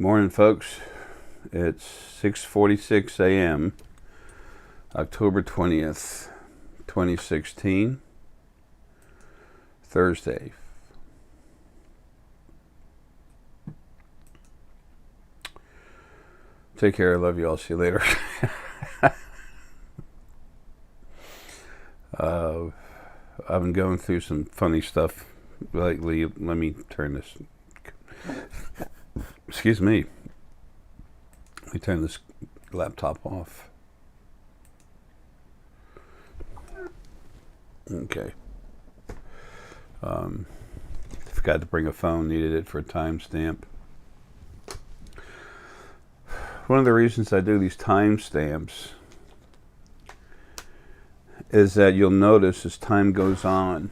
Morning, folks. It's 6:46 a.m., October 20th, 2016, Thursday. Take care. I love you all. See you later. I've been going through some funny stuff lately. Let me turn this. Excuse me. Let me turn this laptop off. Okay. Forgot to bring a phone. Needed it for a timestamp. One of the reasons I do these timestamps is that you'll notice as time goes on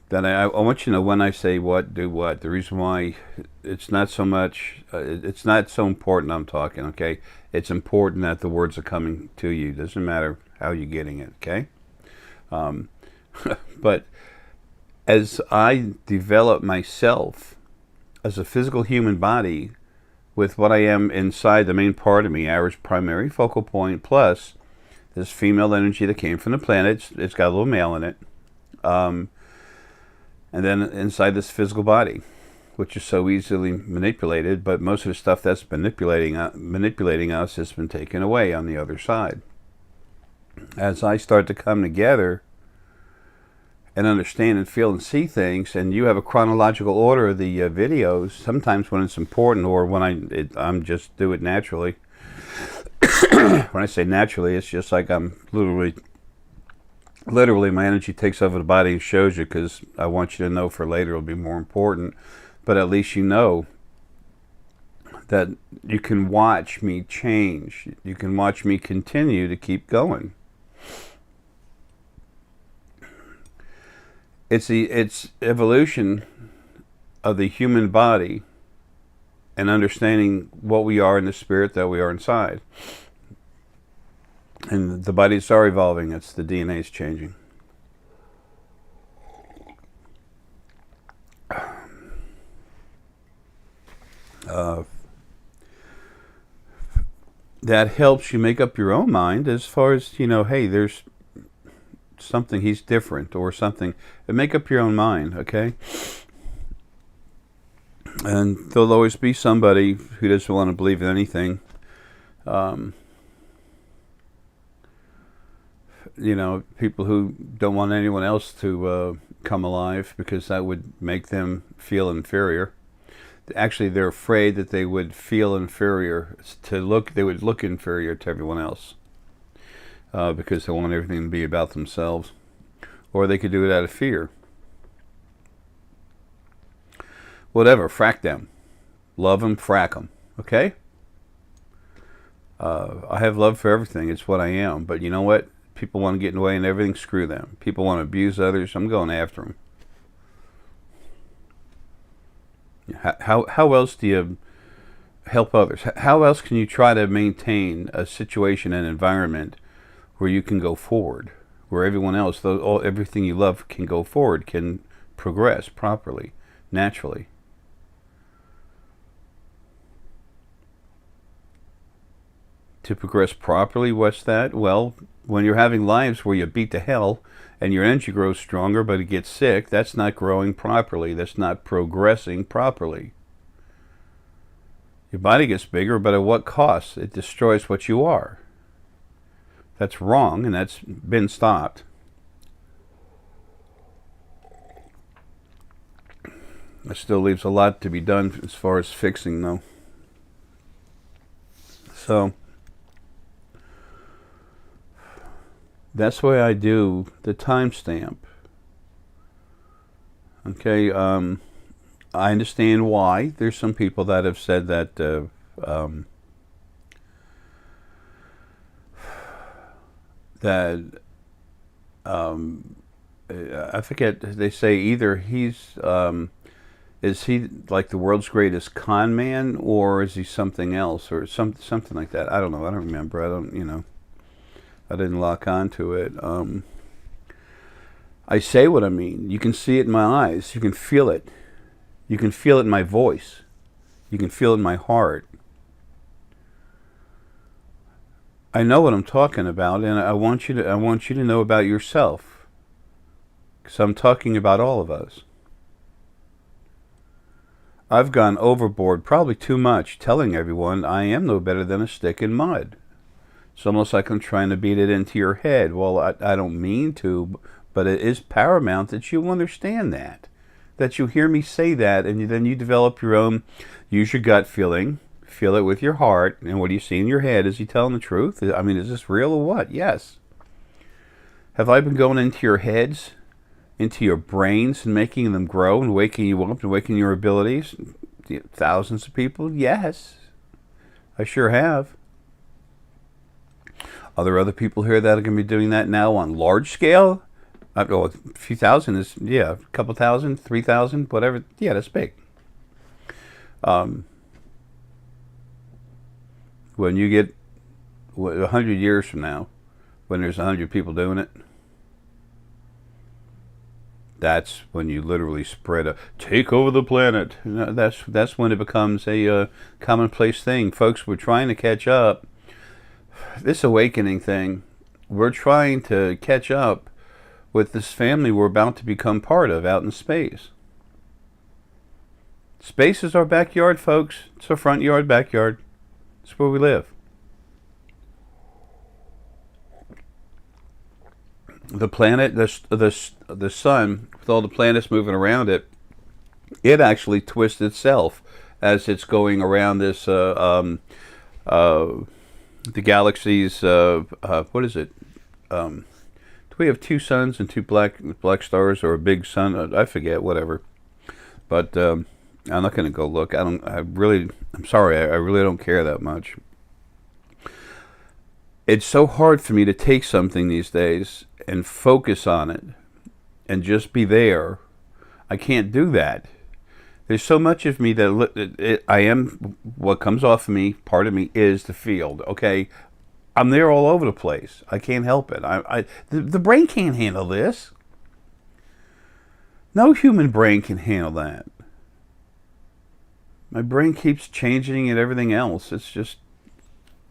that I want you to know when I say what, do what. The reason why it's not so much, it's not so important I'm talking, okay? It's important that the words are coming to you. Doesn't matter how you're getting it, okay? But as I develop myself as a physical human body with what I am inside the main part of me, Arae's primary focal point, plus this female energy that came from the planet, it's got a little male in it. And then inside this physical body, which is so easily manipulated, but most of the stuff that's manipulating us has been taken away on the other side. As I start to come together and understand and feel and see things, and you have a chronological order of the videos, sometimes when it's important or when I'm just do it naturally. When I say naturally, it's just like I'm literally my energy takes over the body and shows you, because I want you to know for later it'll be more important. But at least you know that you can watch me change. You can watch me continue to keep going. It's evolution of the human body and understanding what we are in the spirit that we are inside. And the bodies are evolving. It's the DNA is changing. That helps you make up your own mind as far as, you know, hey, there's something, he's different or something. And make up your own mind, okay? And there'll always be somebody who doesn't want to believe in anything. You know, people who don't want anyone else to come alive because that would make them feel inferior. Actually, they're afraid that they would feel inferior they would look inferior to everyone else because they want everything to be about themselves, or they could do it out of fear. Whatever, frack them, love them, frack them. Okay. I have love for everything. It's what I am. But you know what? People want to get in the way and everything, screw them. People want to abuse others, I'm going after them. How else do you help others? How else can you try to maintain a situation and environment where you can go forward, where everyone else, everything you love can go forward, can progress properly, naturally? To progress properly, what's that? Well, when you're having lives where you beat to hell and your energy grows stronger but it gets sick, that's not growing properly. That's not progressing properly. Your body gets bigger, but at what cost? It destroys what you are. That's wrong, and that's been stopped. It still leaves a lot to be done as far as fixing, though. So that's why I do the timestamp. Okay, I understand why. There's some people that have said that I forget. They say either he's is he like the world's greatest con man, or is he something else, or something like that? I don't know. I don't remember. I don't. You know. I didn't lock onto it. I say what I mean. You can see it in my eyes. You can feel it. You can feel it in my voice. You can feel it in my heart. I know what I'm talking about, and I want you to know about yourself, because I'm talking about all of us. I've gone overboard, probably too much, telling everyone I am no better than a stick in mud. It's almost like I'm trying to beat it into your head. Well, I don't mean to, but it is paramount that you understand that you hear me say that, and then you develop your own, use your gut feeling, feel it with your heart, and what do you see in your head? Is he telling the truth? I mean, is this real or what? Yes. Have I been going into your heads, into your brains, and making them grow and waking you up and waking your abilities? Thousands of people? Yes. I sure have. Are there other people here that are going to be doing that now on large scale? Oh, a few thousand is, yeah, a couple thousand, 3,000, whatever. Yeah, that's big. When you get 100 years from now, when there's 100 people doing it, that's when you literally spread take over the planet. That's when it becomes a commonplace thing. Folks, we're trying to catch up. This awakening thing, we're trying to catch up with this family we're about to become part of out in space. Space is our backyard, folks. It's our front yard, backyard. It's where we live. The planet, the sun, with all the planets moving around it, it actually twists itself as it's going around this the galaxy's what is it? Do we have two suns and two black stars, or a big sun? I forget. Whatever. But I'm not going to go look. I'm sorry. I really don't care that much. It's so hard for me to take something these days and focus on it and just be there. I can't do that. There's so much of me that I am, what comes off of me, part of me is the field, okay? I'm there all over the place. I can't help it. The brain can't handle this. No human brain can handle that. My brain keeps changing and everything else. It's just,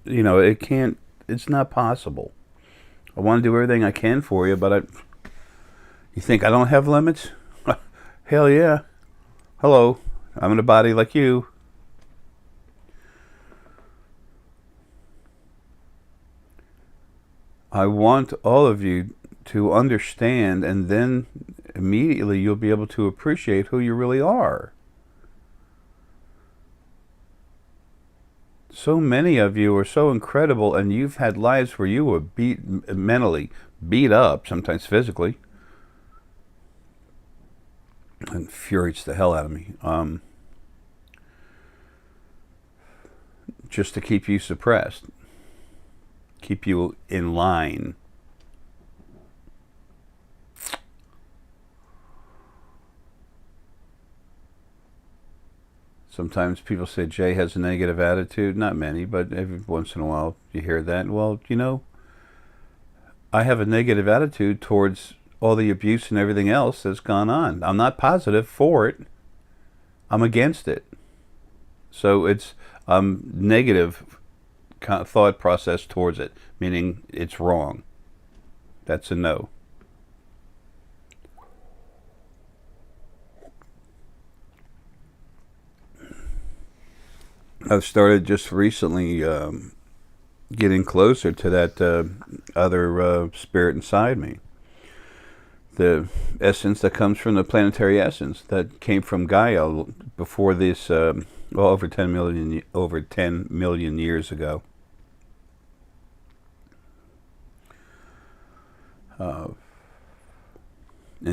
it can't, it's not possible. I want to do everything I can for you, but you think I don't have limits? Hell yeah. Hello, I'm in a body like you. I want all of you to understand, and then immediately you'll be able to appreciate who you really are. So many of you are so incredible, and you've had lives where you were mentally beat up, sometimes physically. It infuriates the hell out of me. Just to keep you suppressed, keep you in line. Sometimes people say Jay has a negative attitude. Not many, but every once in a while you hear that. Well, I have a negative attitude towards all the abuse and everything else that's gone on. I'm not positive for it. I'm against it. So it's negative thought process towards it, meaning it's wrong. That's a no. I've started just recently getting closer to that other spirit inside me. The essence that comes from the planetary essence that came from Gaia before this, over 10 million years ago. And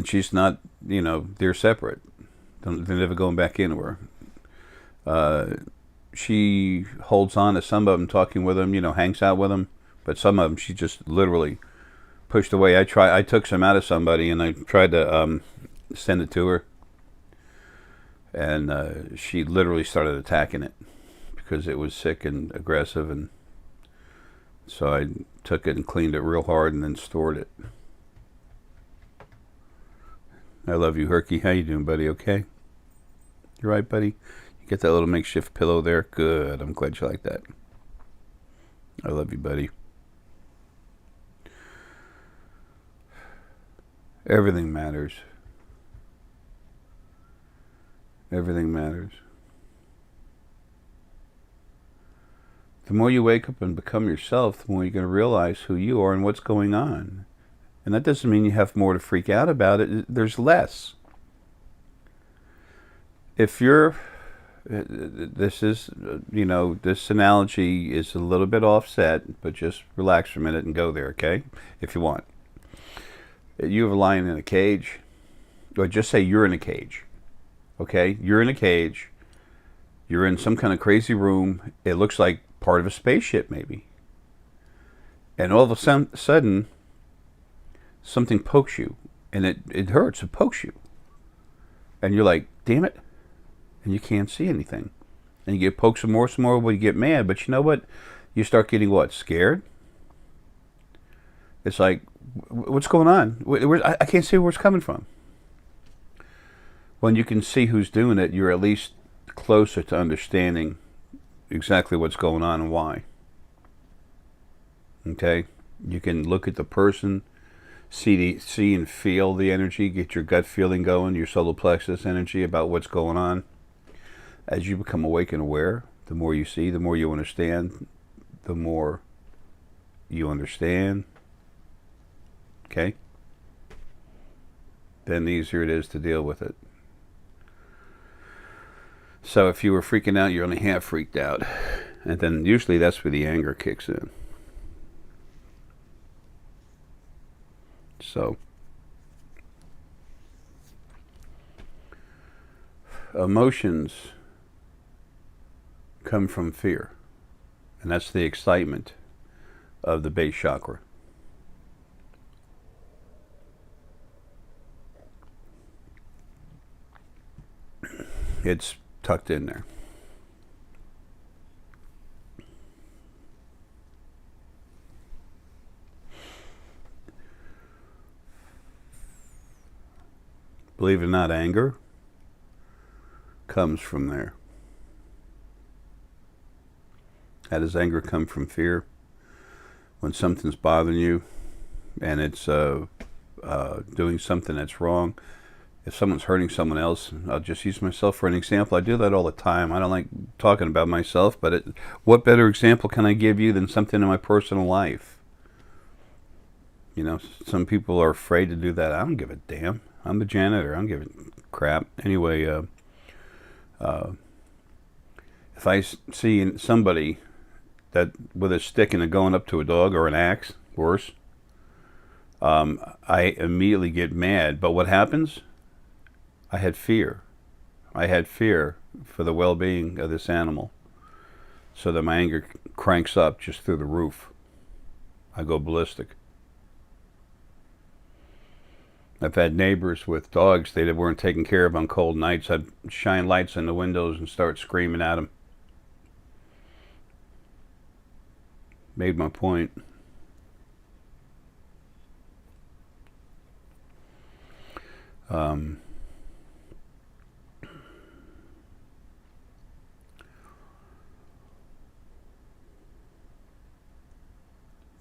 she's not, they're separate. They're never going back into her. She holds on to some of them, talking with them, hangs out with them, but some of them she just literally pushed away. I took some out of somebody and I tried to send it to her, and she literally started attacking it because it was sick and aggressive, and so I took it and cleaned it real hard and then stored it. I love you, Herky. How you doing, buddy? Okay? You right, buddy? You get that little makeshift pillow there? Good. I'm glad you like that. I love you, buddy. Everything matters. Everything matters. The more you wake up and become yourself, the more you're going to realize who you are and what's going on. And that doesn't mean you have more to freak out about it. There's less. If you're, this is, this analogy is a little bit offset, but just relax for a minute and go there, okay? If you want. You have a lion in a cage, or just say you're in a cage, okay? You're in a cage. You're in some kind of crazy room. It looks like part of a spaceship, maybe. And all of a sudden, something pokes you, and it hurts. It pokes you, and you're like, "Damn it!" And you can't see anything, and you get poked some more. Well, you get mad, but you know what? You start getting what? Scared. It's like, what's going on? I can't see where it's coming from. When you can see who's doing it, you're at least closer to understanding exactly what's going on and why. Okay? You can look at the person, see and feel the energy, get your gut feeling going, your solar plexus energy about what's going on. As you become awake and aware, the more you see, the more you understand, the more you understand. Okay? Then the easier it is to deal with it. So if you were freaking out, you're only half freaked out. And then usually that's where the anger kicks in. So, emotions come from fear. And that's the excitement of the base chakra. It's tucked in there. Believe it or not, anger comes from there. How does anger come from fear? When something's bothering you and it's doing something that's wrong. If someone's hurting someone else, I'll just use myself for an example. I do that all the time. I don't like talking about myself, but what better example can I give you than something in my personal life? Some people are afraid to do that. I don't give a damn. I'm the janitor. I don't give a crap. Anyway, if I see somebody that with a stick and going up to a dog or an axe, worse, I immediately get mad. But what happens? I had fear. I had fear for the well-being of this animal. So that my anger cranks up just through the roof. I go ballistic. I've had neighbors with dogs they weren't taken care of on cold nights. I'd shine lights in the windows and start screaming at them. Made my point.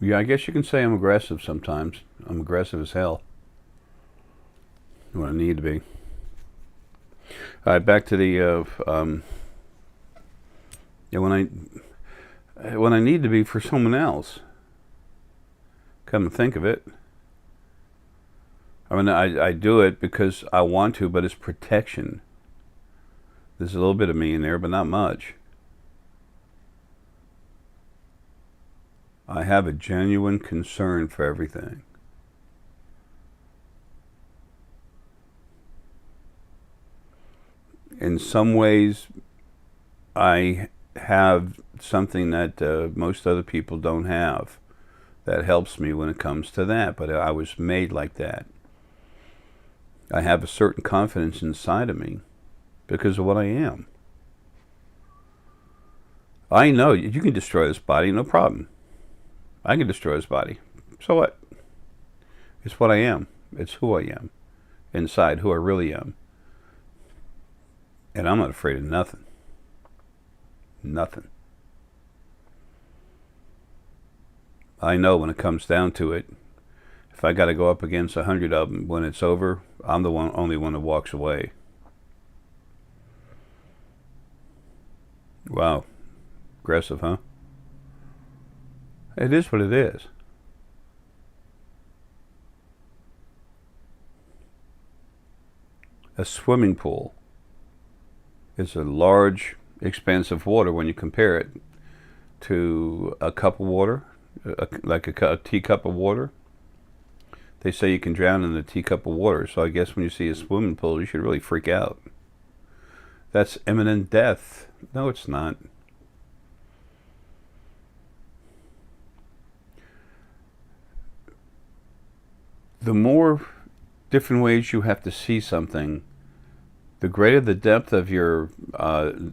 Yeah, I guess you can say I'm aggressive sometimes. I'm aggressive as hell. When I need to be. All right, back to the when I need to be for someone else. Come to think of it, I mean, I do it because I want to, but it's protection. There's a little bit of me in there, but not much. I have a genuine concern for everything. In some ways, I have something that most other people don't have that helps me when it comes to that, but I was made like that. I have a certain confidence inside of me because of what I am. I know you can destroy this body, no problem. I can destroy this body. So what? It's what I am. It's who I am. Inside, who I really am. And I'm not afraid of nothing. Nothing. I know when it comes down to it, if I got to go up against 100 of them, when it's over, I'm the only one that walks away. Wow. Aggressive, huh? It is what it is. A swimming pool is a large expanse of water when you compare it to a cup of water, like a teacup of water. They say you can drown in a teacup of water, so I guess when you see a swimming pool, you should really freak out. That's imminent death. No, it's not. The more different ways you have to see something, the greater the depth of your,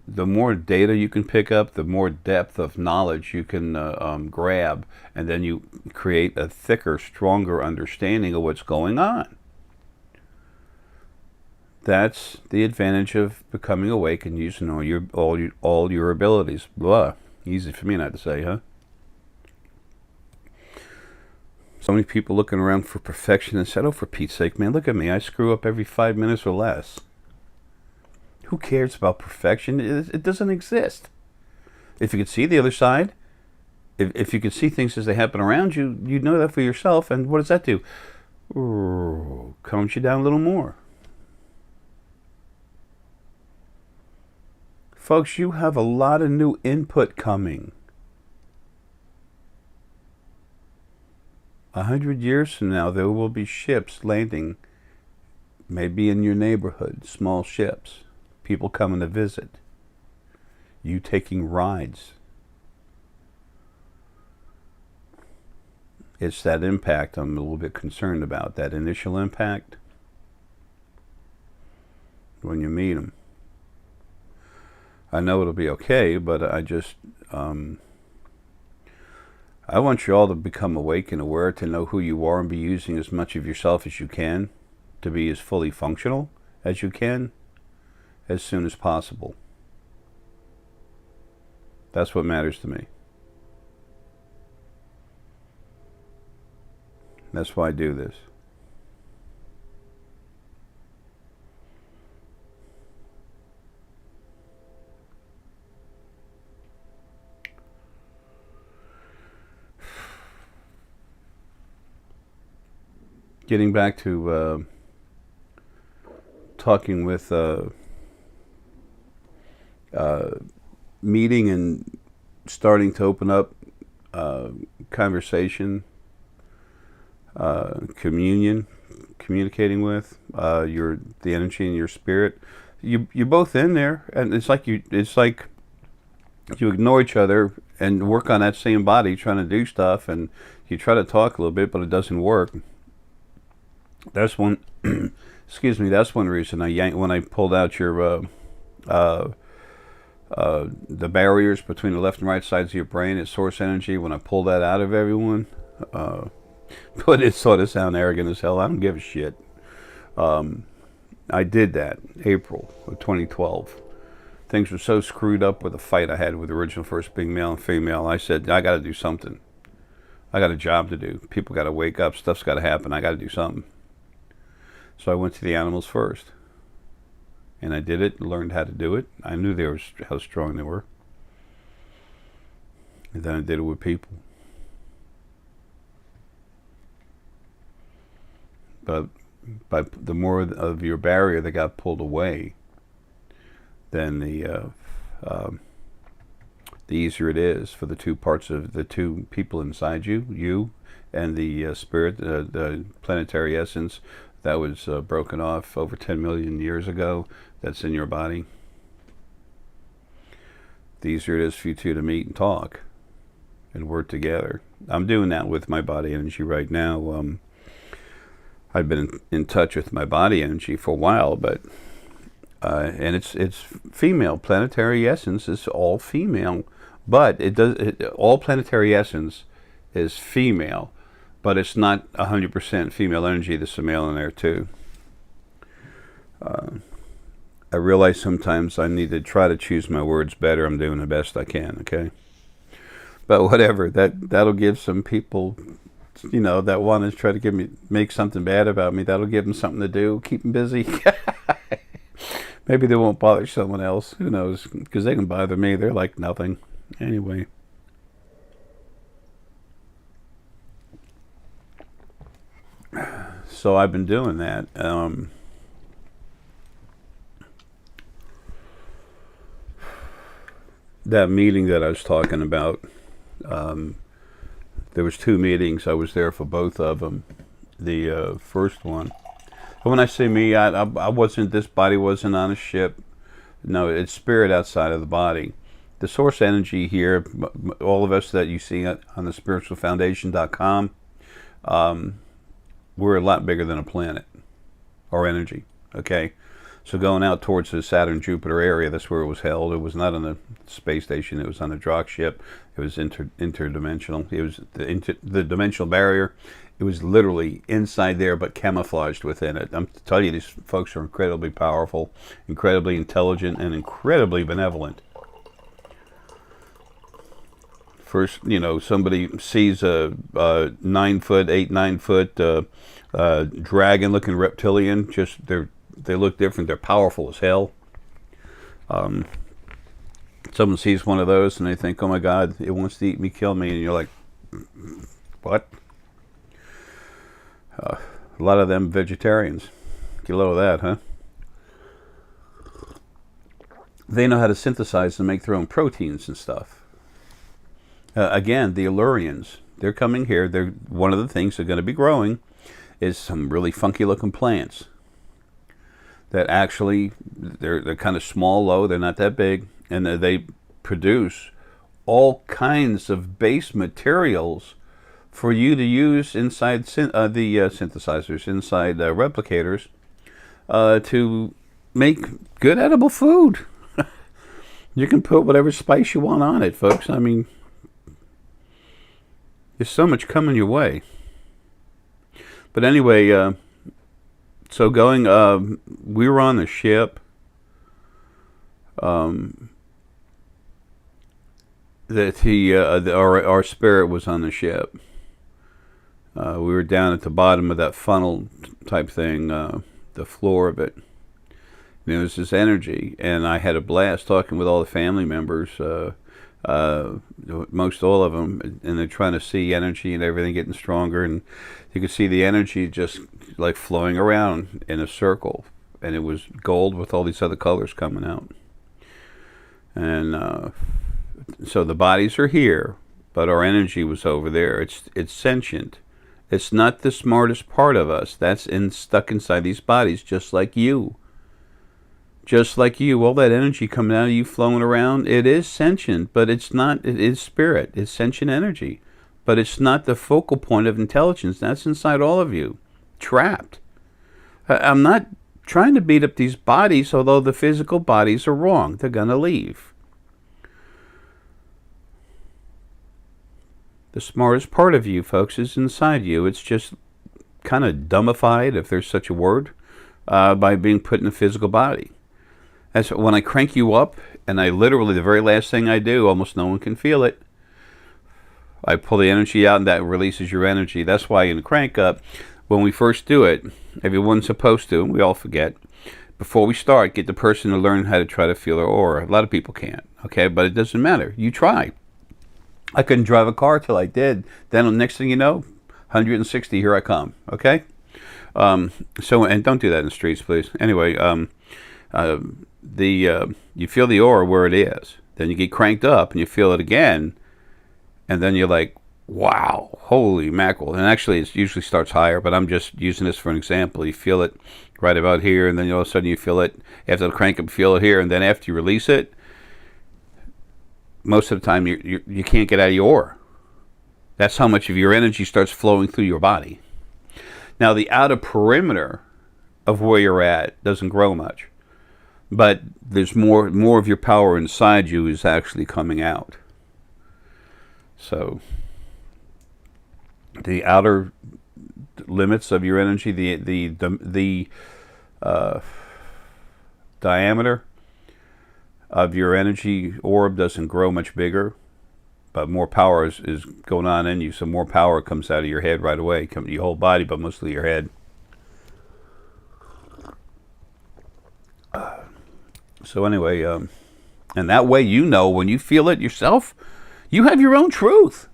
the more data you can pick up, the more depth of knowledge you can grab, and then you create a thicker, stronger understanding of what's going on. That's the advantage of becoming awake and using all your abilities. Blah. Easy for me not to say, huh? So many people looking around for perfection and said, oh, for Pete's sake, man, look at me. I screw up every 5 minutes or less. Who cares about perfection? It doesn't exist. If you could see the other side, if you could see things as they happen around you, you'd know that for yourself. And what does that do? Ooh, calms you down a little more. Folks, you have a lot of new input coming. 100 years from now, there will be ships landing, maybe in your neighborhood, small ships. People coming to visit. You taking rides. It's that impact I'm a little bit concerned about. That initial impact when you meet them. I know it'll be okay, but I just... I want you all to become awake and aware, to know who you are and be using as much of yourself as you can to be as fully functional as you can as soon as possible. That's what matters to me. That's why I do this. Getting back to talking with meeting and starting to open up conversation, communicating with the energy in your spirit. You're both in there, and it's like you ignore each other and work on that same body, trying to do stuff, and you try to talk a little bit, but it doesn't work. That's one. Excuse me. That's one reason when I pulled out your the barriers between the left and right sides of your brain, it's source energy. When I pulled that out of everyone, but it sort of sound arrogant as hell. I don't give a shit. I did that April of 2012. Things were so screwed up with the fight I had with the original first being male and female. I said, I got to do something. I got a job to do. People got to wake up. Stuff's got to happen. I got to do something. So I went to the animals first, and I did it, learned how to do it. I knew how strong they were. And then I did it with people. But by the more of your barrier that got pulled away, then the easier it is for the two parts of the two people inside you and the spirit, the planetary essence that was broken off over 10 million years ago, that's in your body. The easier it is for you two to meet and talk and work together. I'm doing that with my body energy right now. I've been in touch with my body energy for a while, but and it's female. Planetary essence is all female, but all planetary essence is female. But it's not 100% female energy. There's some male in there too. I realize sometimes I need to try to choose my words better. I'm doing the best I can, okay? But whatever, that'll give some people, you know, that want to try to make something bad about me, that'll give them something to do, keep them busy. Maybe they won't bother someone else. Who knows? Because they can bother me. They're like nothing. Anyway. So I've been doing that. That meeting that I was talking about, there was 2 meetings. I was there for both of them. The first one. And when I say me, I wasn't, this body wasn't on a ship. No, it's spirit outside of the body. The source energy here, all of us that you see on the spiritualfoundation.com, we're a lot bigger than a planet, our energy, okay? So going out towards the Saturn Jupiter area, that's where it was held. It was not on the space station, it was on a drop ship. It was interdimensional. It was the dimensional barrier. It was literally inside there, but camouflaged within it. I'm telling you, these folks are incredibly powerful, incredibly intelligent, and incredibly benevolent. First, you know, somebody sees a 9 foot, 9 foot dragon-looking reptilian. Just they look different. They're powerful as hell. Someone sees one of those and they think, "Oh my God, it wants to eat me, kill me," and you're like, "What?" A lot of them vegetarians. Get a load of that, huh? They know how to synthesize and make their own proteins and stuff. Again, the Illyrians, they're coming here. They're one of the things they're going to be growing is some really funky looking plants that actually they're kind of small, low. They're not that big, and they produce all kinds of base materials for you to use inside the synthesizers, inside replicators, to make good edible food. You can put whatever spice you want on it, folks. I mean, there's so much coming your way. But anyway, so going, we were on the ship. Our spirit was on the ship. We were down at the bottom of that funnel type thing, the floor of it. And there was this energy, and I had a blast talking with all the family members, most all of them, and they're trying to see energy and everything getting stronger, and you could see the energy just like flowing around in a circle, and it was gold with all these other colors coming out. And so the bodies are here, but our energy was over there. It's sentient. It's not the smartest part of us. That's stuck inside these bodies, just like you. Just like you, all that energy coming out of you flowing around, it is sentient, but it's not, it is spirit. It's sentient energy. But it's not the focal point of intelligence. That's inside all of you, trapped. I'm not trying to beat up these bodies, although the physical bodies are wrong. They're going to leave. The smartest part of you, folks, is inside you. It's just kind of dumbified, if there's such a word, by being put in a physical body. That's when I crank you up, and I literally, the very last thing I do, almost no one can feel it. I pull the energy out, and that releases your energy. That's why in the crank up, when we first do it, everyone's supposed to, and we all forget, before we start, get the person to learn how to try to feel their aura. A lot of people can't, okay? But it doesn't matter. You try. I couldn't drive a car till I did. Then the next thing you know, 160, here I come, okay? So, and don't do that in the streets, please. Anyway, you feel the aura where it is. Then you get cranked up and you feel it again, and then you're like, wow, holy mackerel. And actually it usually starts higher, but I'm just using this for an example. You feel it right about here, and then all of a sudden you feel it after the crank up, you feel it here, and then after you release it, most of the time you can't get out of your aura. That's how much of your energy starts flowing through your body. Now the outer perimeter of where you're at doesn't grow much, but there's more of your power inside you is actually coming out. So the outer limits of your energy, the diameter of your energy orb doesn't grow much bigger, but more power is going on in you, so more power comes out of your head right away, come to your whole body, but mostly your head. So anyway, and that way, you know, when you feel it yourself, you have your own truth.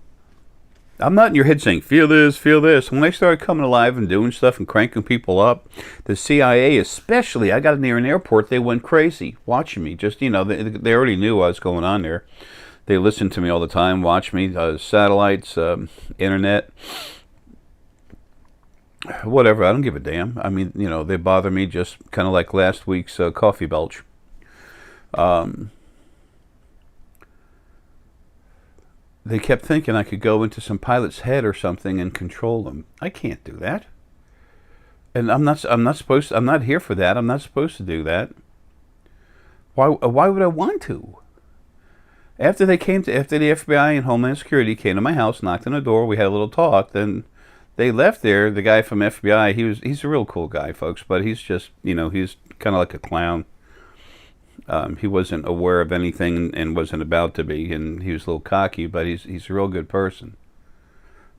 I'm not in your head saying, feel this, feel this. When I started coming alive and doing stuff and cranking people up, the CIA especially, I got near an airport, they went crazy watching me. Just, you know, they already knew what was going on there. They listened to me all the time, watch me, satellites, internet, whatever. I don't give a damn. I mean, you know, they bother me just kind of like last week's coffee belch. They kept thinking I could go into some pilot's head or something and control them. I can't do that. And I'm not here for that. I'm not supposed to do that. Why would I want to? After the FBI and Homeland Security came to my house, knocked on the door, we had a little talk, then they left there. The guy from FBI, he's a real cool guy, folks, but he's just, you know, he's kind of like a clown. He wasn't aware of anything and wasn't about to be, and he was a little cocky, but he's a real good person.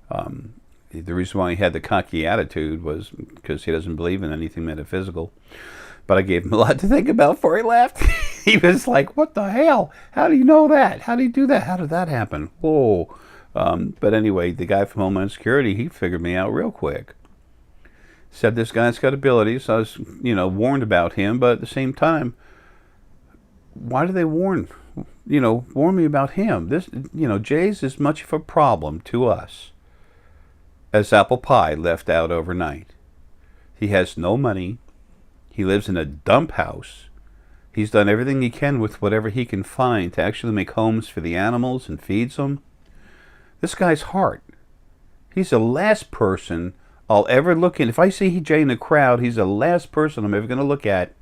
The reason why he had the cocky attitude was because he doesn't believe in anything metaphysical. But I gave him a lot to think about before he left. He was like, what the hell? How do you know that? How do you do that? How did that happen? Whoa. But anyway, the guy from Homeland Security, he figured me out real quick. Said this guy's got abilities. So I was, you know, warned about him, but at the same time, why do they warn me about him? This, you know, Jay's as much of a problem to us as apple pie left out overnight. He has no money. He lives in a dump house. He's done everything he can with whatever he can find to actually make homes for the animals and feeds them. This guy's heart. He's the last person I'll ever look in. If I see Jay in the crowd, he's the last person I'm ever going to look at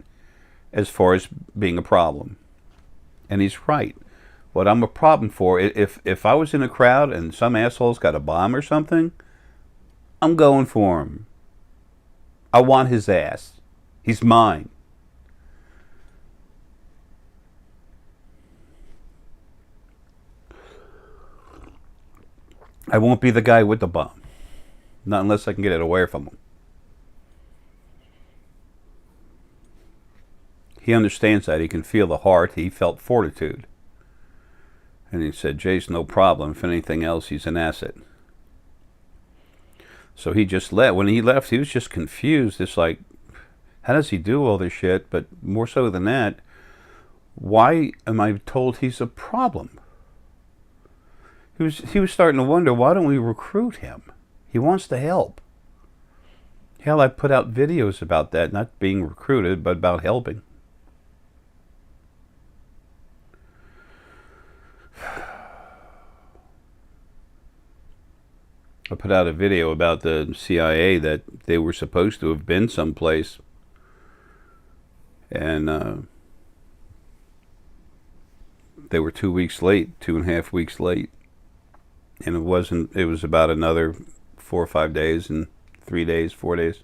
as far as being a problem. And he's right. What I'm a problem for, if I was in a crowd and some asshole's got a bomb or something, I'm going for him. I want his ass. He's mine. I won't be the guy with the bomb. Not unless I can get it away from him. He understands that. He can feel the heart. He felt fortitude. And he said, Jay's no problem. If anything else, he's an asset. So he just left. When he left, he was just confused. It's like, how does he do all this shit? But more so than that, why am I told he's a problem? He was starting to wonder, why don't we recruit him? He wants to help. Hell, I put out videos about that, not being recruited, but about helping. I put out a video about the CIA that they were supposed to have been someplace, and they were 2 weeks late, 2.5 weeks late, and it was about another 4 or 5 days, and 3 days, 4 days,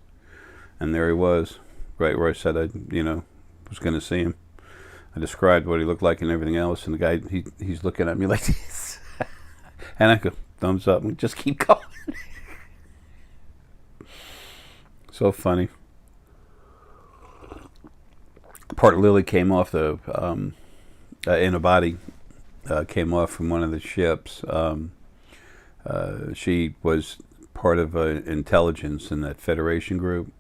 and there he was, right where I said I, was going to see him. I described what he looked like and everything else, and the guy, he's looking at me like this, and I go, thumbs up, and just keep going. So funny. Part of Lily came off the in a body, came off from one of the ships. She was part of intelligence in that Federation group.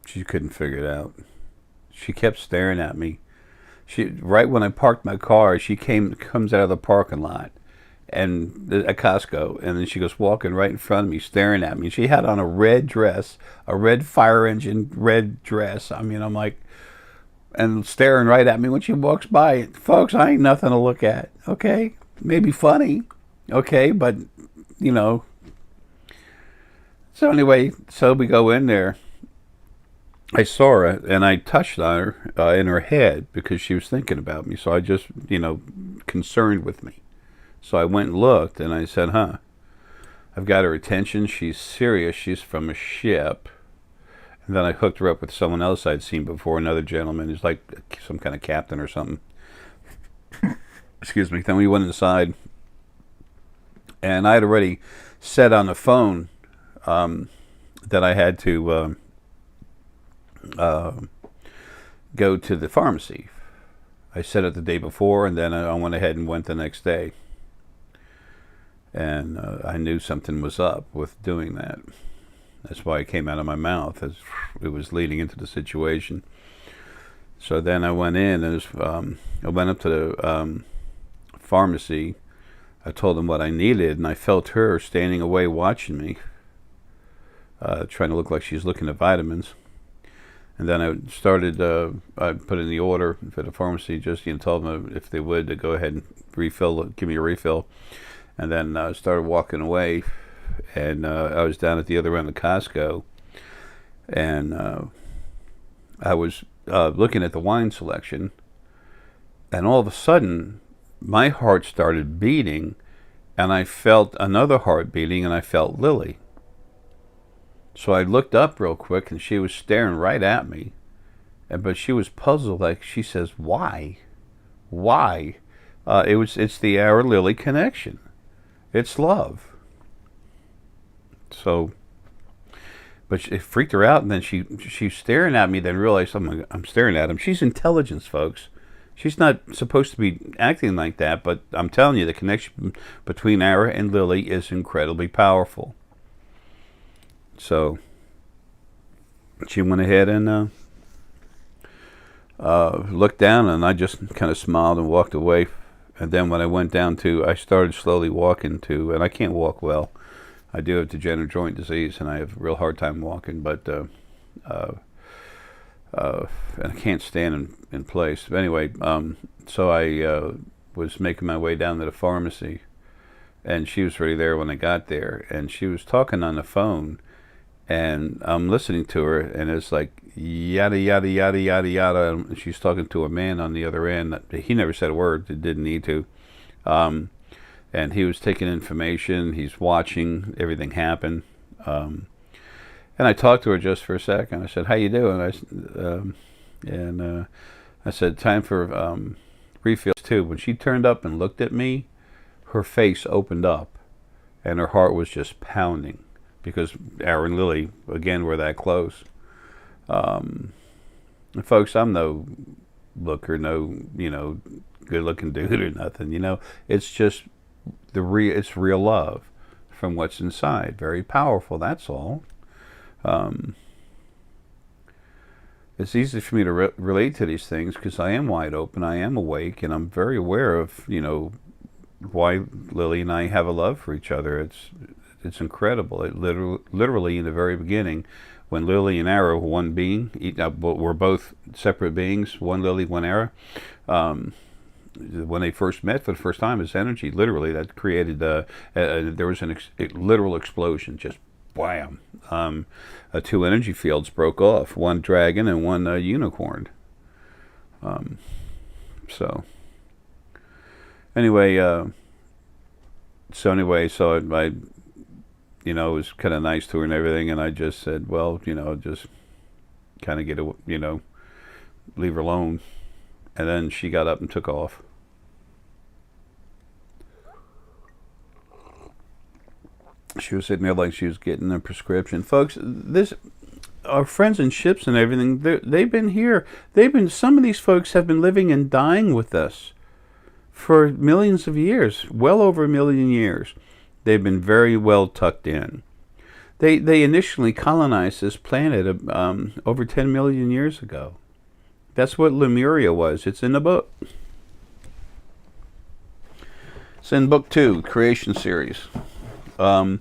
She couldn't figure it out. She kept staring at me. Right when I parked my car, she comes out of the parking lot and at Costco, and then she goes walking right in front of me, staring at me. She had on a red dress, a red fire engine red dress. I mean, I'm like, and staring right at me when she walks by. Folks, I ain't nothing to look at, okay? Maybe funny, okay, but, So anyway, so we go in there. I saw her, and I touched on her in her head because she was thinking about me. So I just, concerned with me. So I went and looked, and I said, I've got her attention. She's serious. She's from a ship. And then I hooked her up with someone else I'd seen before, another gentleman who's like some kind of captain or something. Excuse me. Then we went inside, and I had already said on the phone that I had to go to the pharmacy. I said it the day before, and then I went ahead and went the next day. And I knew something was up with doing that. That's why it came out of my mouth, as it was leading into the situation. So then I went in, and I went up to the pharmacy. I told them what I needed, and I felt her standing away watching me, trying to look like she's looking at vitamins. And then I started, I put in the order for the pharmacy, just told them if they would to go ahead and give me a refill. And then I started walking away, and I was down at the other end of Costco, and I was looking at the wine selection, and all of a sudden, my heart started beating, and I felt another heart beating, and I felt Lily. So I looked up real quick, and she was staring right at me, but she was puzzled. Like, she says, "Why? Why?" It's the Arae Lily connection. It's love. So, but it freaked her out, and then she's staring at me. Then realized I'm staring at him. She's intelligence, folks. She's not supposed to be acting like that, but I'm telling you, the connection between Arae and Lily is incredibly powerful. So she went ahead and looked down, and I just kind of smiled and walked away. And then when I went down I started slowly walking and I can't walk well. I do have degenerative joint disease, and I have a real hard time walking, but and I can't stand in place. But anyway, so I was making my way down to the pharmacy, and she was already there when I got there, and she was talking on the phone, and I'm listening to her, and it's like yada yada yada yada yada, and she's talking to a man on the other end. He never said a word. It didn't need to. And he was taking information. He's watching everything happen. And I talked to her just for a second. I said, "How you doing?" I said, "Time for refills too." When she turned up and looked at me, her face opened up, and her heart was just pounding, because Arae and Lily, again, were that close. And folks, I'm no looker, no, good-looking dude or nothing. It's just it's real love from what's inside. Very powerful. That's all. It's easy for me to relate to these things because I am wide open. I am awake, and I'm very aware of why Lily and I have a love for each other. It's incredible. It literally in the very beginning, when Lily and Arae were one being, we're both separate beings, one Lily, one Arae. When they first met for the first time, it's energy, literally, that created, there was a literal explosion, just wham. Two energy fields broke off, one dragon and one unicorn. So anyway, I was kind of nice to her and everything, and I just said, well, just kind of leave her alone. And then she got up and took off. She was sitting there like she was getting a prescription. Folks, our friends in ships and everything, they've been here. Some of these folks have been living and dying with us for millions of years, well over a million years. They've been very well tucked in. They initially colonized this planet over 10 million years ago. That's what Lemuria was. It's in the book. It's in book 2, Creation Series. The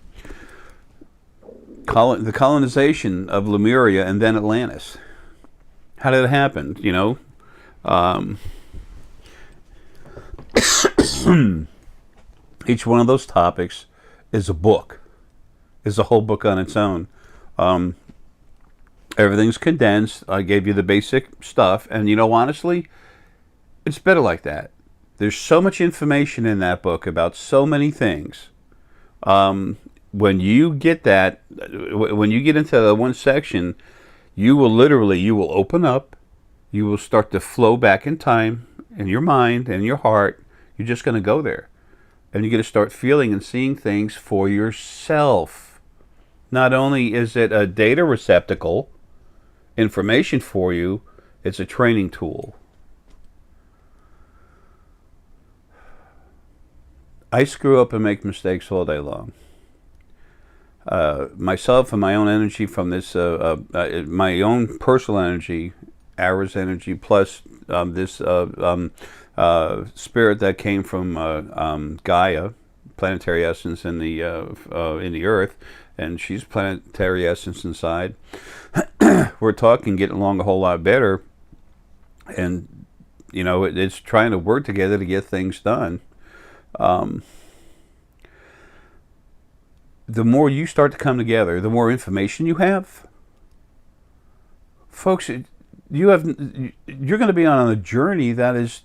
colonization of Lemuria and then Atlantis. How did it happen? Each one of those topics is a book, is a whole book on its own. Everything's condensed. I gave you the basic stuff, and honestly, it's better like that. There's so much information in that book about so many things. When you get into the one section, You will literally, you will open up, you will start to flow back in time in your mind and your heart. You're just going to go there. And you're going to start feeling and seeing things for yourself. Not only is it a data receptacle, information for you, it's a training tool. I screw up and make mistakes all day long. Myself and my own energy from this, my own personal energy, Arae's energy, plus this spirit that came from Gaia, Planetary Essence in the Earth, and she's Planetary Essence inside. We're talking, getting along a whole lot better, and you know, it's trying to work together to get things done. The more you start to come together, the more information you have, folks. You're going to be on a journey that is.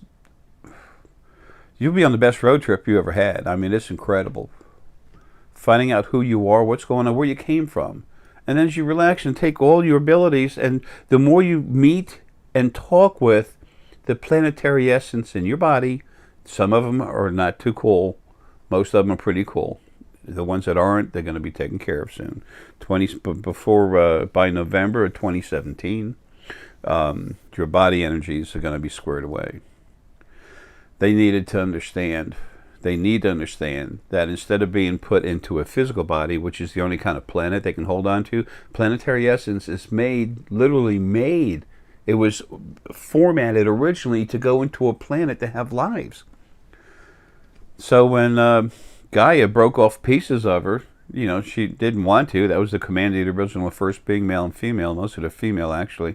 You'll be on the best road trip you ever had. I mean, it's incredible. Finding out who you are, what's going on, where you came from, and then as you relax and take all your abilities, and the more you meet and talk with the planetary essence in your body, some of them are not too cool. Most of them are pretty cool. The ones that aren't, they're going to be taken care of soon. By November of 2017, your body energies are going to be squared away. They need to understand that instead of being put into a physical body, which is the only kind of planet they can hold on to, planetary essence is literally made. It was formatted originally to go into a planet to have lives. So when Gaia broke off pieces of her, you know, she didn't want to. That was the command of the original first being, male and female. Most of it are female, actually.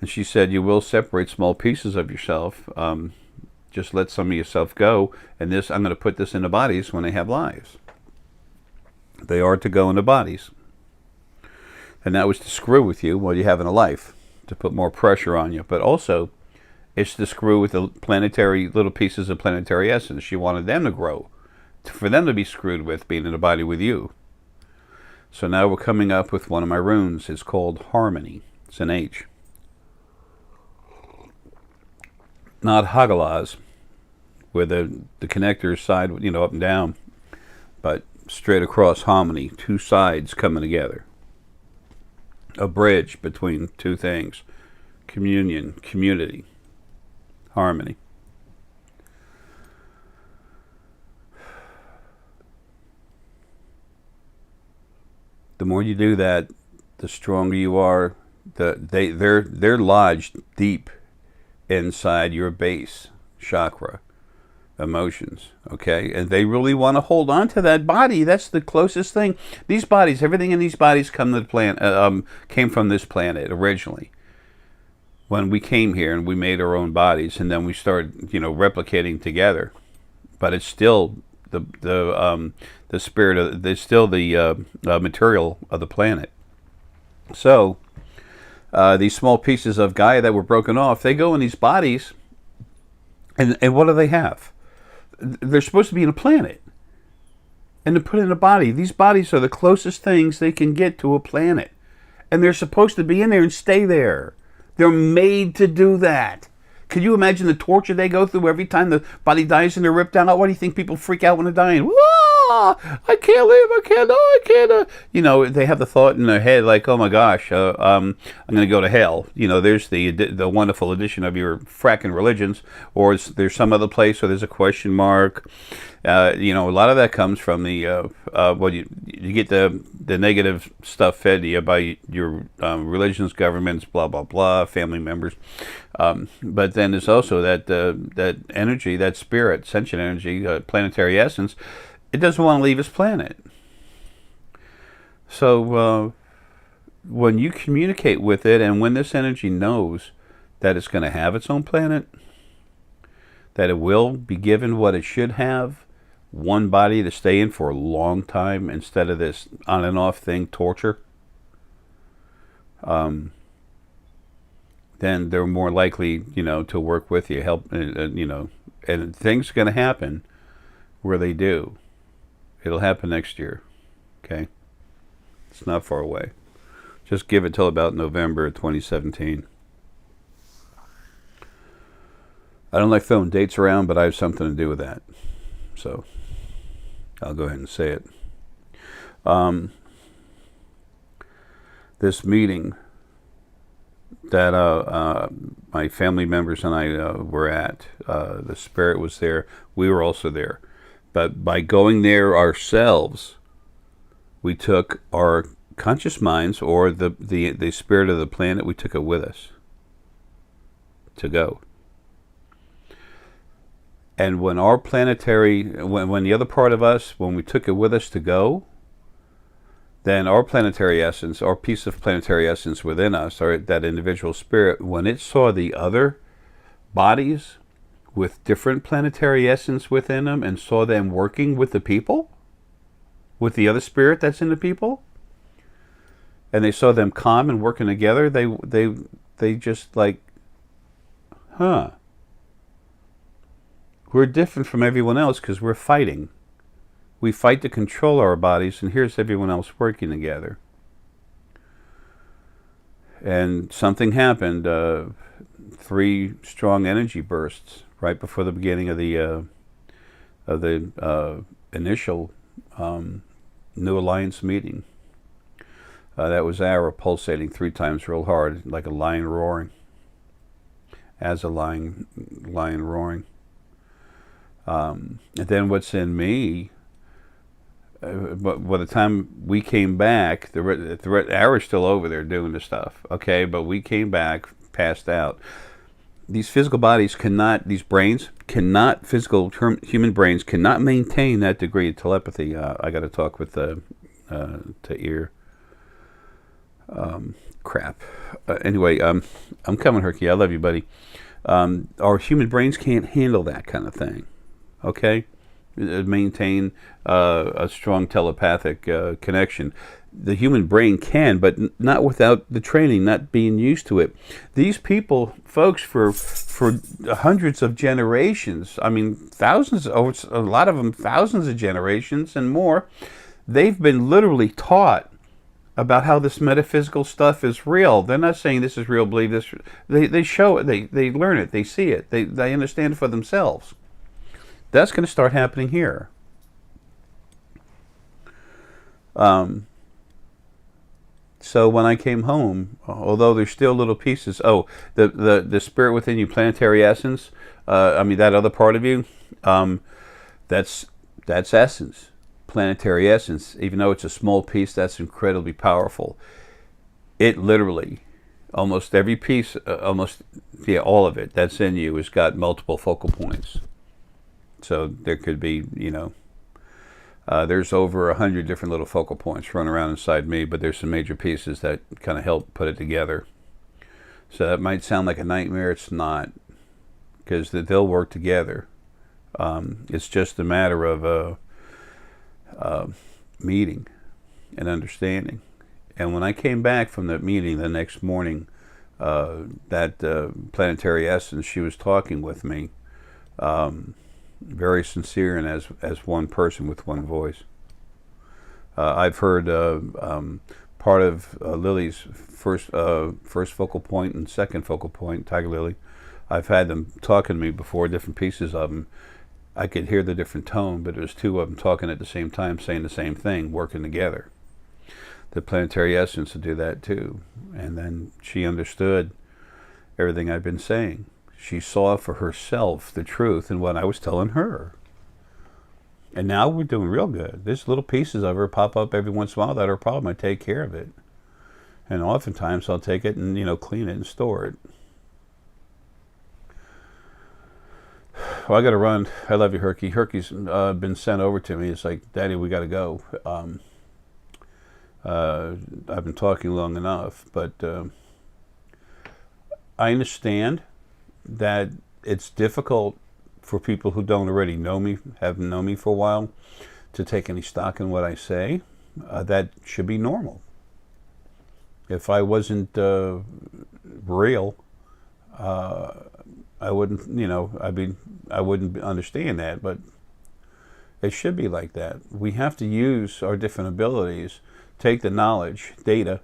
And she said, you will separate small pieces of yourself. Just let some of yourself go. And this, I'm going to put this into bodies when they have lives. They are to go into bodies. And that was to screw with you while you're having a life, to put more pressure on you. But also, it's to screw with the planetary, little pieces of planetary essence. She wanted them to grow, for them to be screwed with being in a body with you. So now we're coming up with one of my runes. It's called Harmony. It's an H. Not Hagalaz, where the connectors side, you know, up and down, but straight across Harmony, two sides coming together. A bridge between two things. Communion, community, harmony. The more you do that, the stronger you are. They're lodged deep inside your base chakra, emotions, okay? And they really want to hold on to that body. That's the closest thing. These bodies, everything in these bodies came from this planet originally. When we came here and we made our own bodies, and then we started, you know, replicating together. But it's still the spirit of, there's still the material of the planet. So these small pieces of Gaia that were broken off, they go in these bodies, and what do they have? They're supposed to be in a planet, and to put in a body. These bodies are the closest things they can get to a planet, and they're supposed to be in there and stay there. They're made to do that. Can you imagine the torture they go through every time the body dies and they're ripped out? Why do you think people freak out when they're dying? Whoa, I can't live, I can't, I can't. You know, they have the thought in their head like, oh my gosh, I'm going to go to hell. You know, there's the wonderful addition of your fracking religions, or there's some other place where there's a question mark. You know, a lot of that comes from the you get the negative stuff fed to you by your religions, governments, blah blah blah, family members. But then there's also that energy, that spirit, sentient energy, planetary essence. It doesn't want to leave its planet. So when you communicate with it, and when this energy knows that it's going to have its own planet, that it will be given what it should have, one body to stay in for a long time instead of this on and off thing, torture, then they're more likely, you know, to work with you, help, you know, and things are going to happen where they do. It'll happen next year, okay? It's not far away. Just give it till about November 2017. I don't like throwing dates around, but I have something to do with that. So I'll go ahead and say it. This meeting that my family members and I were at, the spirit was there. We were also there. But by going there ourselves, we took our conscious minds, or the spirit of the planet, we took it with us to go. And when our planetary, when the other part of us, when we took it with us to go, then our planetary essence, our piece of planetary essence within us, or that individual spirit, when it saw the other bodies with different planetary essence within them and saw them working with the people, with the other spirit that's in the people, and they saw them calm and working together, they just like, huh. We're different from everyone else because we're fighting. We fight to control our bodies, and here's everyone else working together. And something happened, 3 strong energy bursts right before the beginning of the initial New Alliance meeting. That was Arae pulsating 3 times real hard, like a lion roaring. As a lion roaring. And then what's in me, but by the time we came back, the Arae's still over there doing the stuff, okay? But we came back, passed out. These physical bodies cannot, these brains cannot, human brains cannot maintain that degree of telepathy. I got to talk with to ear. Crap. Anyway, I'm coming, Herky. I love you, buddy. Our human brains can't handle that kind of thing. Okay, maintain a strong telepathic connection. The human brain can, but not without the training, not being used to it. These people, folks, for hundreds of generations, I mean thousands, a lot of them thousands of generations and more, they've been literally taught about how this metaphysical stuff is real. They're not saying this is real, believe this. They show it, they learn it, they see it, they understand it for themselves. That's going to start happening here. So when I came home, although there's still little pieces, the spirit within you, planetary essence, I mean that other part of you, that's essence, planetary essence. Even though it's a small piece, that's incredibly powerful. It literally, almost every piece, all of it that's in you has got multiple focal points. So there could be, there's over 100 different little focal points running around inside me, but there's some major pieces that kind of help put it together. So that might sound like a nightmare. It's not, because they'll work together. It's just a matter of meeting and understanding. And when I came back from that meeting the next morning, that planetary essence, she was talking with me. Very sincere and as one person with one voice. I've heard part of Lily's first focal point and second focal point, Tiger Lily. I've had them talking to me before, different pieces of them. I could hear the different tone, but it was 2 of them talking at the same time, saying the same thing, working together. The planetary essence would do that too. And then she understood everything I've been saying. She saw for herself the truth in what I was telling her. And now we're doing real good. There's little pieces of her pop up every once in a while that are a problem. I take care of it. And oftentimes I'll take it and, clean it and store it. Well, I got to run. I love you, Herky. Herky's been sent over to me. It's like, Daddy, we got to go. I've been talking long enough, but I understand that it's difficult for people who don't already know me, haven't known me for a while, to take any stock in what I say. That should be normal. If I wasn't real, I wouldn't, I wouldn't understand that, but it should be like that. We have to use our different abilities, take the knowledge, data,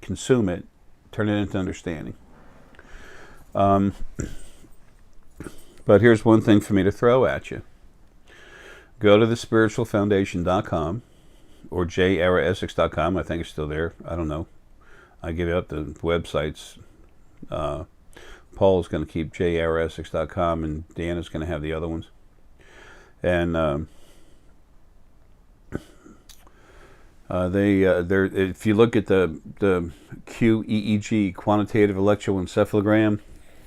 consume it, turn it into understanding. But here's one thing for me to throw at you. Go to thespiritualfoundation.com or jaraessex.com. I think it's still there. I don't know. I give up the websites. Paul's going to keep jaraessex.com, and Deanna's going to have the other ones. And if you look at the QEEG, quantitative electroencephalogram,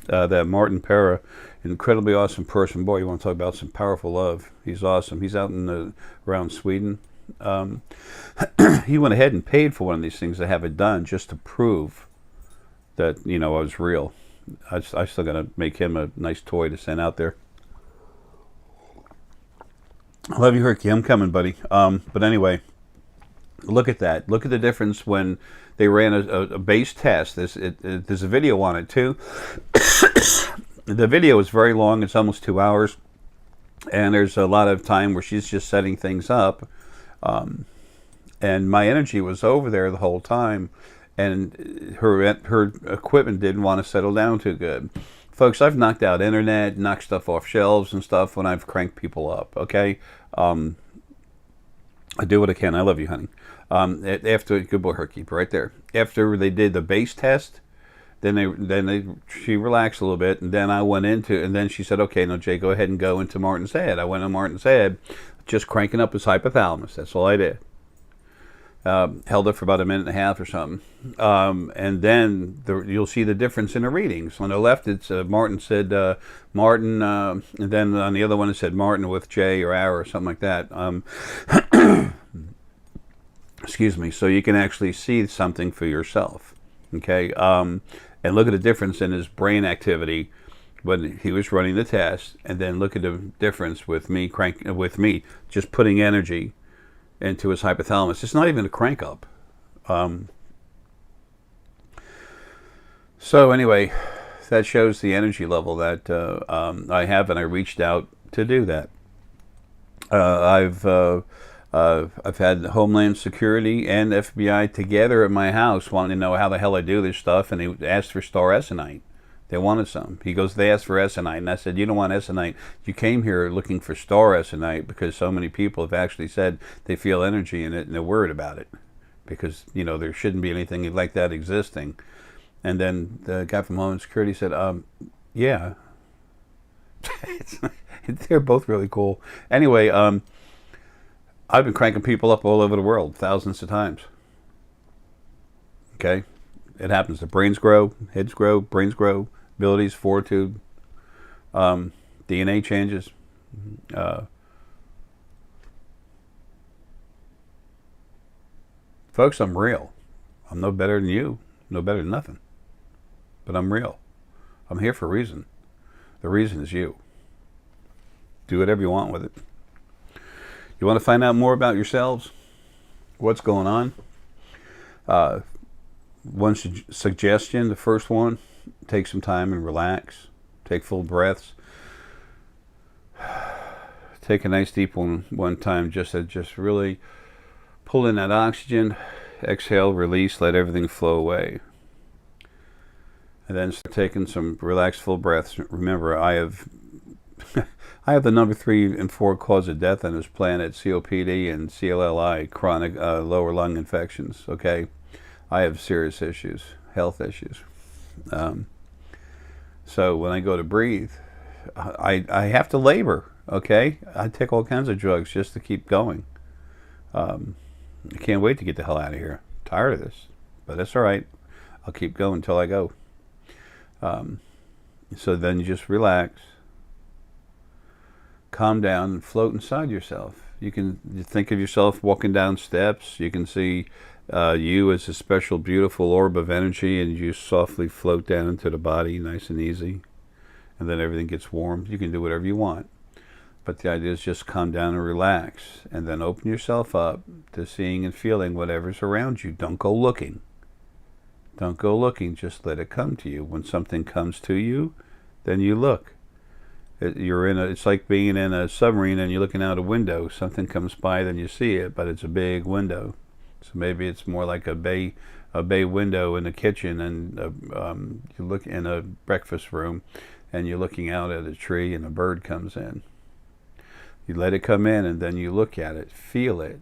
that Martin Pera, incredibly awesome person. Boy, you want to talk about some powerful love. He's awesome. He's out around Sweden. He went ahead and paid for one of these things to have it done just to prove that, I was real. I still got to make him a nice toy to send out there. I love you, Herky. I'm coming, buddy. But anyway, look at that. Look at the difference when they ran a base test. There's a video on it, too. The video is very long. It's almost 2 hours. And there's a lot of time where she's just setting things up. And my energy was over there the whole time. And her equipment didn't want to settle down too good. Folks, I've knocked out internet, knocked stuff off shelves and stuff when I've cranked people up, okay? I do what I can. I love you, honey. After, good boy, her keeper, right there. After they did the base test, she relaxed a little bit, and then I went into, and then she said, okay, no, Jay, go ahead and go into Martin's head. I went to Martin's head, just cranking up his hypothalamus. That's all I did. Held it for about a minute and a half or something. And then you'll see the difference in the readings. On the left, it's Martin said, Martin, and then on the other one it said Martin with J or R or something like that. Excuse me. So you can actually see something for yourself. Okay. And look at the difference in his brain activity when he was running the test, and then look at the difference with me just putting energy into his hypothalamus. It's not even a crank up. So anyway, that shows the energy level that I have, and I reached out to do that. I've had Homeland Security and FBI together at my house wanting to know how the hell I do this stuff, and they asked for star Essenite. They wanted some. He goes, they asked for Essenite, and I said, you don't want Essenite. You came here looking for star Essenite because so many people have actually said they feel energy in it and they're worried about it because, there shouldn't be anything like that existing. And then the guy from Homeland Security said, yeah. They're both really cool. Anyway, I've been cranking people up all over the world thousands of times. Okay? It happens. The brains grow, heads grow, brains grow, abilities, fortitude, DNA changes. Folks, I'm real. I'm no better than you, no better than nothing. But I'm real. I'm here for a reason. The reason is you. Do whatever you want with it. You want to find out more about yourselves? What's going on? One suggestion, the first one, take some time and relax. Take full breaths. Take a nice deep one time, just really pull in that oxygen. Exhale, release, let everything flow away. And then start taking some relaxed full breaths. Remember, I have the number 3 and 4 cause of death on this planet, COPD and CLLI, chronic lower lung infections, okay? I have serious issues, health issues. So when I go to breathe, I have to labor, okay? I take all kinds of drugs just to keep going. I can't wait to get the hell out of here. I'm tired of this, but that's all right. I'll keep going until I go. So then you just relax, calm down, and float inside yourself. You can think of yourself walking down steps. You can see you as a special, beautiful orb of energy, and you softly float down into the body, nice and easy. And then everything gets warm. You can do whatever you want. But the idea is just calm down and relax, and then open yourself up to seeing and feeling whatever's around you. Don't go looking. Don't go looking. Just let it come to you. When something comes to you, then you look. It's like being in a submarine and you're looking out a window. Something comes by, then you see it, but it's a big window. So maybe it's more like a bay a bay window in the kitchen, and you look in a breakfast room, and you're looking out at a tree, and a bird comes in. You let it come in, and then you look at it, feel it,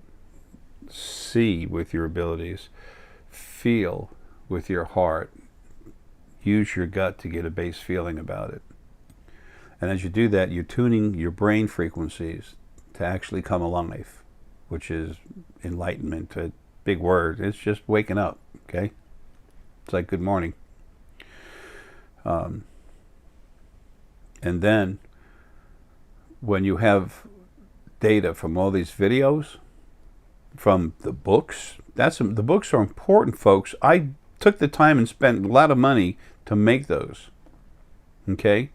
see with your abilities, feel with your heart, use your gut to get a base feeling about it. And as you do that, you're tuning your brain frequencies to actually come alive, which is enlightenment, a big word. It's just waking up, okay? It's like good morning. And then when you have data from all these videos, from the books, the books are important, folks. I took the time and spent a lot of money to make those, okay,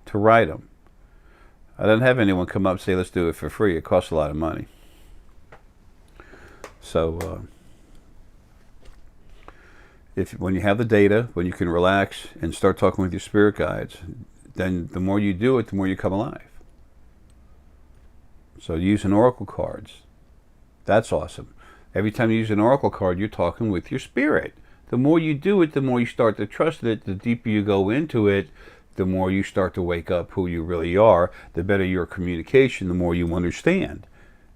to write them. I didn't have anyone come up and say, let's do it for free. It costs a lot of money. So when you have the data, when you can relax and start talking with your spirit guides, then the more you do it, the more you come alive. So using oracle cards, that's awesome. Every time you use an oracle card, you're talking with your spirit. The more you do it, the more you start to trust it, the deeper you go into it, the more you start to wake up who you really are, the better your communication, the more you understand.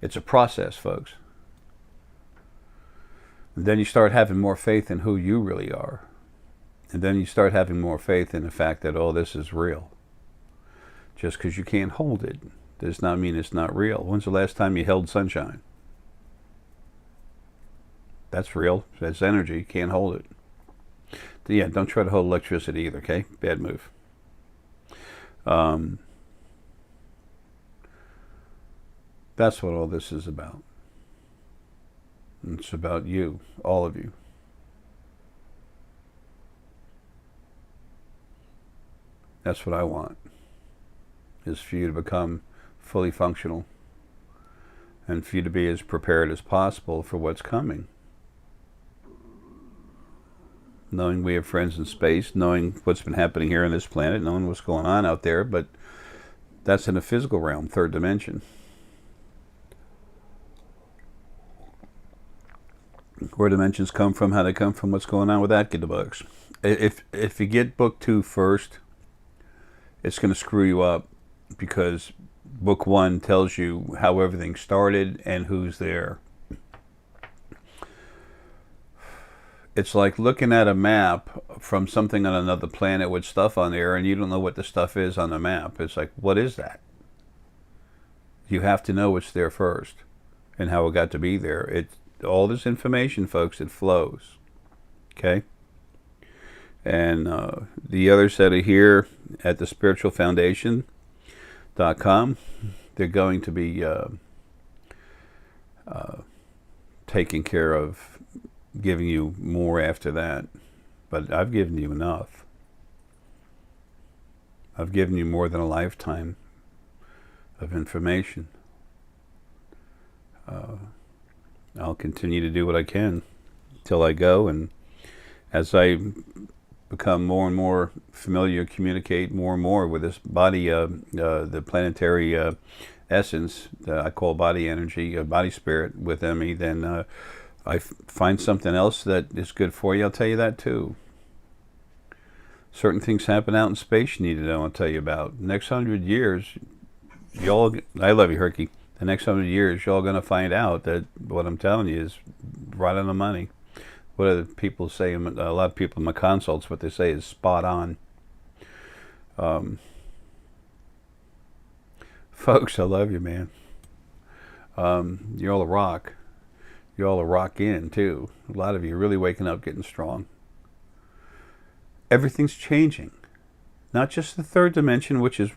It's a process, folks. And then you start having more faith in who you really are. And then you start having more faith in the fact that all this is real. Just because you can't hold it does not mean it's not real. When's the last time you held sunshine? That's real. That's energy. You can't hold it. Yeah, don't try to hold electricity either, okay? Bad move. That's what all this is about. It's about you, all of you. That's what I want, is for you to become fully functional and for you to be as prepared as possible for what's coming. Knowing we have friends in space, knowing what's been happening here on this planet, knowing what's going on out there, but that's in a physical realm, third dimension. Where dimensions come from, how they come from, what's going on with that, get the books. If you get book 2 first, it's going to screw you up, because book 1 tells you how everything started and who's there. It's like looking at a map from something on another planet with stuff on there, and you don't know what the stuff is on the map. It's like, what is that? You have to know what's there first and how it got to be there. All this information, folks, it flows. Okay? And the others that are here at the spiritualfoundation.com, they're going to be taking care of giving you more after that. But I've given you enough. I've given you more than a lifetime of information. I'll continue to do what I can till I go, and as I become more and more familiar, communicate more and more with this body, the planetary essence, I call body energy, body spirit with me, then I find something else that is good for you, I'll tell you that too. Certain things happen out in space you need to know, I'll tell you about. Next 100 years, y'all, I love you, Herky. The next 100 years, y'all going to find out that what I'm telling you is right on the money. What do people say? A lot of people in my consults, what they say is spot on. Folks, I love you, man. You're all a rock. You're all a rock in, too. A lot of you are really waking up, getting strong. Everything's changing. Not just the third dimension, which is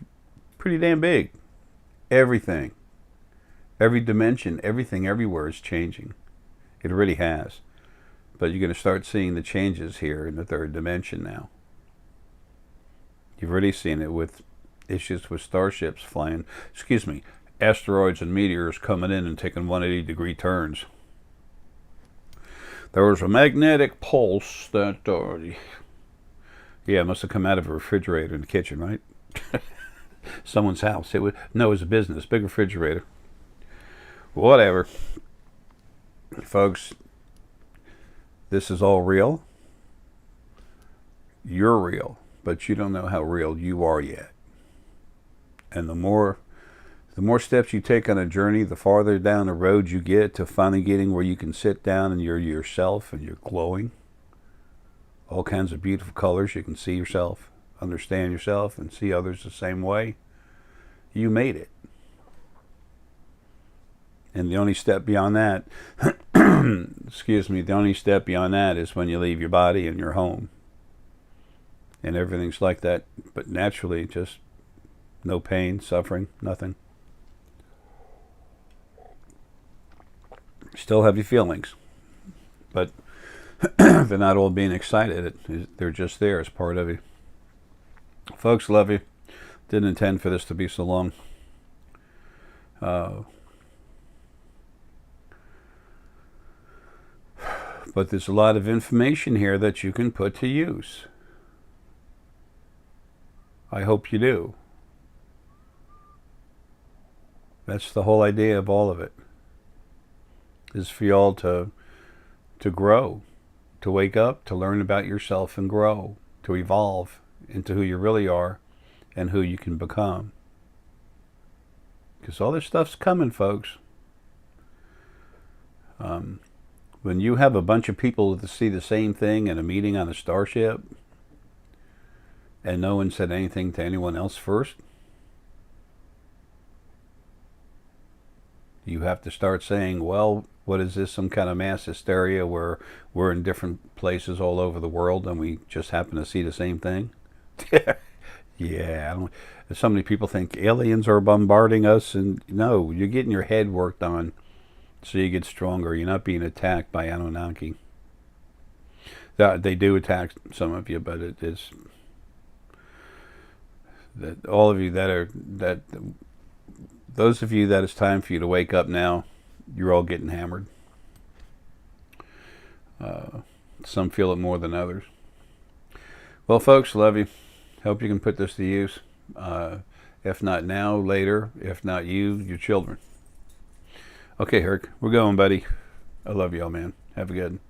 pretty damn big. Everything. Every dimension, everything, everywhere is changing. It already has. But you're going to start seeing the changes here in the third dimension now. You've already seen it with issues with starships flying, asteroids and meteors coming in and taking 180-degree turns. There was a magnetic pulse that, it must have come out of a refrigerator in the kitchen, right? Someone's house. It was a business, big refrigerator. Whatever. Folks, This is all real. You're real, but you don't know how real you are yet. And the more steps you take on a journey, the farther down the road you get to finally getting where you can sit down and you're yourself and you're glowing. All kinds of beautiful colors. You can see yourself, understand yourself, and see others the same way. You made it. And the only step beyond that, excuse me, the only step beyond that is when you leave your body and your home. And everything's like that, but naturally, just no pain, suffering, nothing. Still have your feelings, but they're not all being excited. They're just there as part of you. Folks, love you. Didn't intend for this to be so long. But there's a lot of information here that you can put to use. I hope you do. That's the whole idea of all of it. Is for y'all to grow, to wake up, to learn about yourself and grow, to evolve into who you really are and who you can become. Because all this stuff's coming, folks. When you have a bunch of people that see the same thing in a meeting on a starship, and no one said anything to anyone else first, you have to start saying, well, what is this, some kind of mass hysteria where we're in different places all over the world and we just happen to see the same thing? Yeah, so many people think aliens are bombarding us, and no, you're getting your head worked on so you get stronger. You're not being attacked by Anunnaki. They do attack some of you, but it is that all of you those of you that it's time for you to wake up now, you're all getting hammered. Some feel it more than others. Well, folks, love you. Hope you can put this to use. If not now, later. If not you, your children. Okay, Herc, we're going, buddy. I love y'all, man. Have a good one.